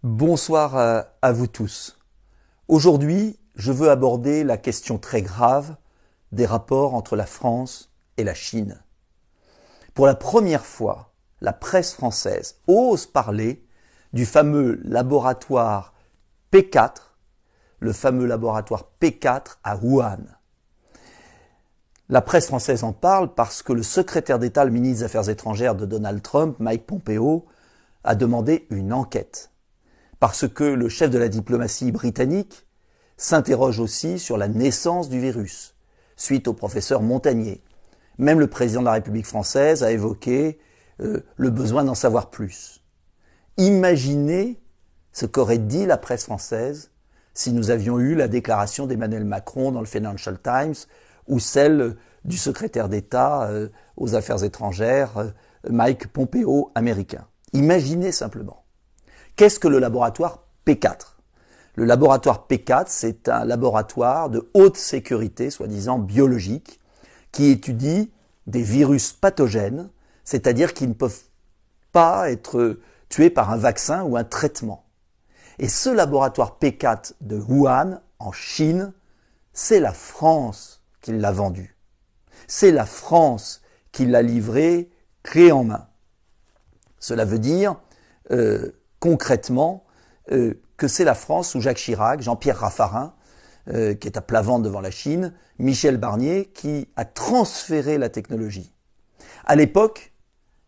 Bonsoir à vous tous. Aujourd'hui, je veux aborder la question très grave des rapports entre la France et la Chine. Pour la première fois, la presse française ose parler du fameux laboratoire P4, le fameux laboratoire P4 à Wuhan. La presse française en parle parce que le secrétaire d'État, le ministre des Affaires étrangères de Donald Trump, Mike Pompeo, a demandé une enquête. Parce que le chef de la diplomatie britannique s'interroge aussi sur la naissance du virus, suite au professeur Montagnier. Même le président de la République française a évoqué le besoin d'en savoir plus. Imaginez ce qu'aurait dit la presse française si nous avions eu la déclaration d'Emmanuel Macron dans le Financial Times ou celle du secrétaire d'État aux Affaires étrangères, Mike Pompeo, américain. Imaginez simplement. Qu'est-ce que le laboratoire P4 ? Le laboratoire P4, c'est un laboratoire de haute sécurité, soi-disant biologique, qui étudie des virus pathogènes, c'est-à-dire qui ne peuvent pas être tués par un vaccin ou un traitement. Et ce laboratoire P4 de Wuhan, en Chine, c'est la France qui l'a vendu. C'est la France qui l'a livré clé en main. Cela veut dire concrètement que c'est la France sous Jacques Chirac, Jean-Pierre Raffarin, qui est à plat ventre devant la Chine, Michel Barnier, qui a transféré la technologie. À l'époque,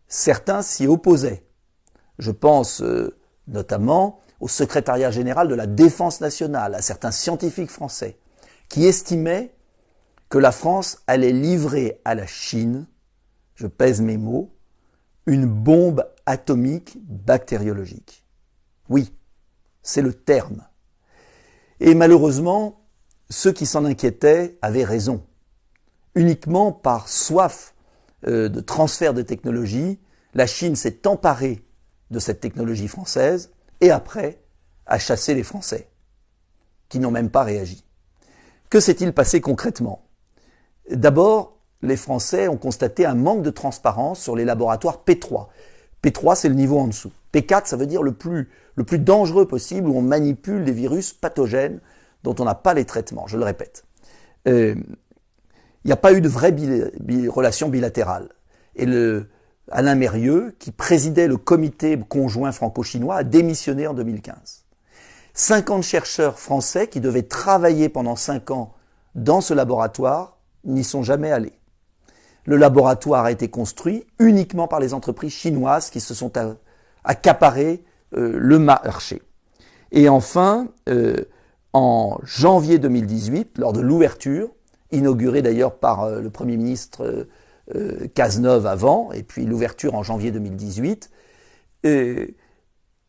certains s'y opposaient. Je pense notamment au secrétariat général de la Défense nationale, à certains scientifiques français, qui estimaient que la France allait livrer à la Chine, je pèse mes mots, une bombe atomique bactériologique. Oui, c'est le terme. Et malheureusement, ceux qui s'en inquiétaient avaient raison. Uniquement par soif de transfert de technologie, la Chine s'est emparée de cette technologie française et après a chassé les Français, qui n'ont même pas réagi. Que s'est-il passé concrètement ? D'abord, les Français ont constaté un manque de transparence sur les laboratoires P3. P3, c'est le niveau en dessous. P4, ça veut dire le plus dangereux possible, où on manipule des virus pathogènes dont on n'a pas les traitements, je le répète. Il n'y a pas eu de vraie relation bilatérale. Et Alain Mérieux, qui présidait le comité conjoint franco-chinois, a démissionné en 2015. 50 chercheurs français qui devaient travailler pendant 5 ans dans ce laboratoire n'y sont jamais allés. Le laboratoire a été construit uniquement par les entreprises chinoises qui se sont accaparées le marché. Et enfin, en janvier 2018, lors de l'ouverture, inaugurée d'ailleurs par le Premier ministre Cazeneuve avant, et puis l'ouverture en janvier 2018,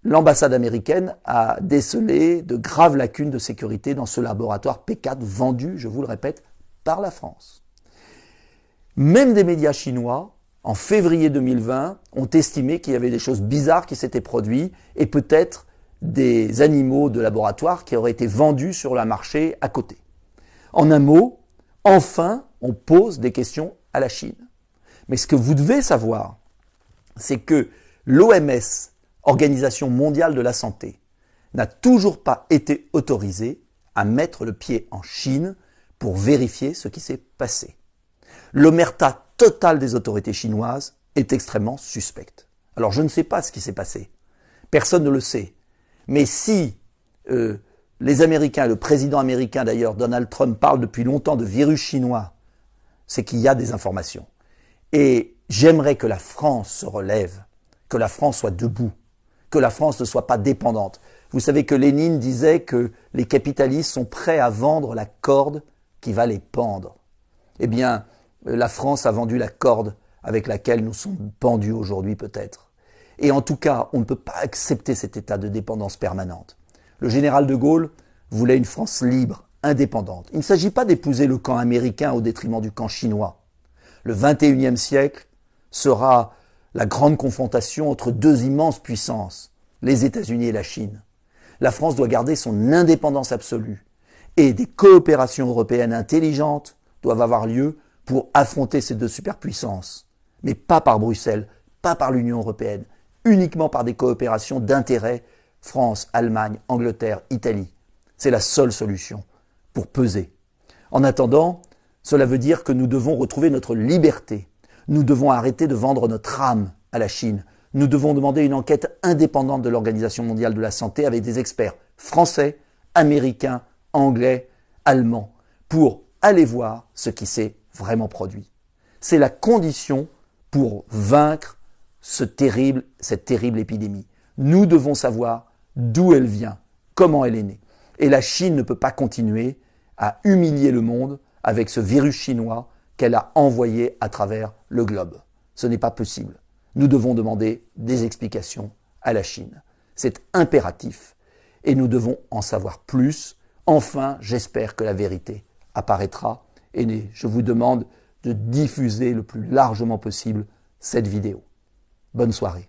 l'ambassade américaine a décelé de graves lacunes de sécurité dans ce laboratoire P4 vendu, je vous le répète, par la France. Même des médias chinois, en février 2020, ont estimé qu'il y avait des choses bizarres qui s'étaient produites et peut-être des animaux de laboratoire qui auraient été vendus sur le marché à côté. En un mot, enfin, on pose des questions à la Chine. Mais ce que vous devez savoir, c'est que l'OMS, Organisation mondiale de la santé, n'a toujours pas été autorisée à mettre le pied en Chine pour vérifier ce qui s'est passé. L'omerta totale des autorités chinoises est extrêmement suspecte. Alors je ne sais pas ce qui s'est passé. Personne ne le sait. Mais si les Américains, le président américain d'ailleurs, Donald Trump, parle depuis longtemps de virus chinois, c'est qu'il y a des informations. Et j'aimerais que la France se relève, que la France soit debout, que la France ne soit pas dépendante. Vous savez que Lénine disait que les capitalistes sont prêts à vendre la corde qui va les pendre. Eh bien, la France a vendu la corde avec laquelle nous sommes pendus aujourd'hui peut-être. Et en tout cas, on ne peut pas accepter cet état de dépendance permanente. Le général de Gaulle voulait une France libre, indépendante. Il ne s'agit pas d'épouser le camp américain au détriment du camp chinois. Le 21e siècle sera la grande confrontation entre deux immenses puissances, les États-Unis et la Chine. La France doit garder son indépendance absolue et des coopérations européennes intelligentes doivent avoir lieu pour affronter ces deux superpuissances, mais pas par Bruxelles, pas par l'Union européenne, uniquement par des coopérations d'intérêt France, Allemagne, Angleterre, Italie. C'est la seule solution pour peser. En attendant, cela veut dire que nous devons retrouver notre liberté. Nous devons arrêter de vendre notre âme à la Chine. Nous devons demander une enquête indépendante de l'Organisation mondiale de la santé avec des experts français, américains, anglais, allemands, pour aller voir ce qui s'est vraiment produit. C'est la condition pour vaincre cette terrible épidémie. Nous devons savoir d'où elle vient, comment elle est née. Et la Chine ne peut pas continuer à humilier le monde avec ce virus chinois qu'elle a envoyé à travers le globe. Ce n'est pas possible. Nous devons demander des explications à la Chine. C'est impératif et nous devons en savoir plus. Enfin, j'espère que la vérité apparaîtra et je vous demande de diffuser le plus largement possible cette vidéo. Bonne soirée.